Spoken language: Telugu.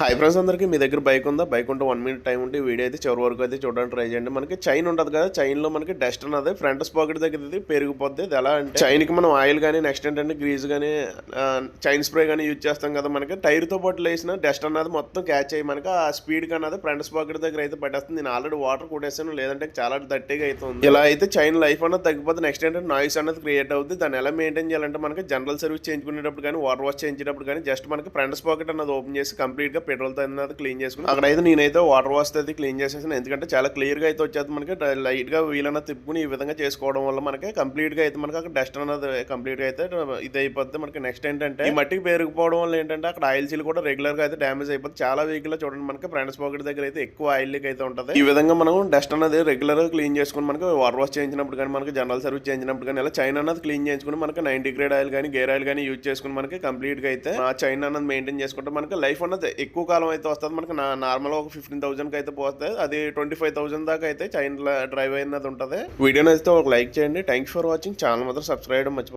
హాయ్ ఫ్రెండ్స్ అందరికీ మీ దగ్గర బైక్ ఉందా? బైక్ ఉంటే 1 మినిట్ టైం ఉంటే వీడియో అయితే చివరి వరకు అయితే చూడడానికి ట్రై చేయండి. మనకి చైన్ ఉంటుంది కదా, చైన్లో మనకి డస్ట్ అన్నది ఫ్రంట్ స్పాకెట్ దగ్గర ఇది పెరిగిపోద్ది. ఇది ఎలా అంటే చైన్కి మనం ఆయిల్ కానీ నెక్స్ట్ ఏంటంటే గ్రీజ్ కానీ చైన్ స్ప్రే కానీ యూజ్ చేస్తాం కదా, మనకి టైర్తో పాటు వేసిన డస్ట్ అన్నది మొత్తం క్యాచ్ అయ్యి మనకి ఆ స్పీడ్కి అన్నది ఫ్రంట్ స్పాకెట్ దగ్గర అయితే పట్టేస్తుంది. నేను ఆల్రెడీ వాటర్ కొట్టేసాను, లేదంటే చాలా దట్టిగా అవుతుంది. ఇలా అయితే చైన్ లైఫ్ అన్నది తగ్గిపోతే నెక్స్ట్ ఏంటంటే నాయిస్ అన్నది క్రియేట్ అవుతుంది. దాన్ని ఎలా మెయింటైన్ చేయాలంటే మనకి జనరల్ సర్వీస్ చేయించుకునేటప్పుడు కానీ వాటర్ వాష్ చేయించేటప్పుడు కానీ జస్ట్ మనకి ఫ్రంట్ స్పాకెట్ అన్నది ఓపెన్ చేసి కంప్లీట్గా పెట్రోల్తో అన్నది క్లీన్ చేసుకుని అక్కడైతే నేనైతే వాటర్ వాష్ అయితే క్లీన్ చేసేసాను. ఎందుకంటే చాలా క్లియర్గా అయితే వచ్చేది. మనకి లైట్గా వీల్ అన్నది తిప్పుకుని ఈ విధంగా చేసుకోవడం వల్ల మనకి కంప్లీట్గా అయితే మనకి అక్కడ డస్ట్ అన్నది కంప్లీట్గా అయితే ఇది అయిపోద్ది. మనకి నెక్స్ట్ ఏంటంటే ఈ మట్టికి పెరిగిపోవడం వల్ల ఏంటంటే అక్కడ ఆయిల్ సీల్ కూడా రెగ్యులర్గా అయితే డ్యామేజ్ అయిపోతుంది. చాలా వెహికల్ చూడండి మనకి ఫ్రంట్ స్పాకెట్ దగ్గర అయితే ఎక్కువ ఆయిల్ లీక్ అయితే ఉంటుంది. ఈ విధంగా మనం డస్ట్ అన్నది రెగ్యులర్గా క్లీన్ చేసుకుని మనకి వాటర్ వాష్ చేయించినప్పుడు కానీ మనకి జనరల్ సర్వీస్ చేయించినప్పుడు కానీ ఇలా చైన్ అన్నది క్లీన్ చేసుకుని మనకి 90 గ్రేడ్ ఆయిల్ కానీ గేర్ ఆయిల్ కానీ యూజ్ చేసుకుని మనకి కంప్లీట్గా అయితే ఆ చైన్ అన్నది మెయింటైన్ చేసుకుంటే మనకి లైఫ్ అన్నది ఎక్కువ కాలం అయితే వస్తుంది. మనకి నార్మల్ ఒక 15,000 అయితే పోతుంది, అది 25,000 దాకా అయితే చైన్ డ్రైవ్ అయినది ఉంటుంది. వీడియోని అయితే ఒక లైక్ చేయండి. Thanks for watching. ఛానల్ మాత్రం సబ్స్క్రైబ్ చేయడం మర్చిపోండి.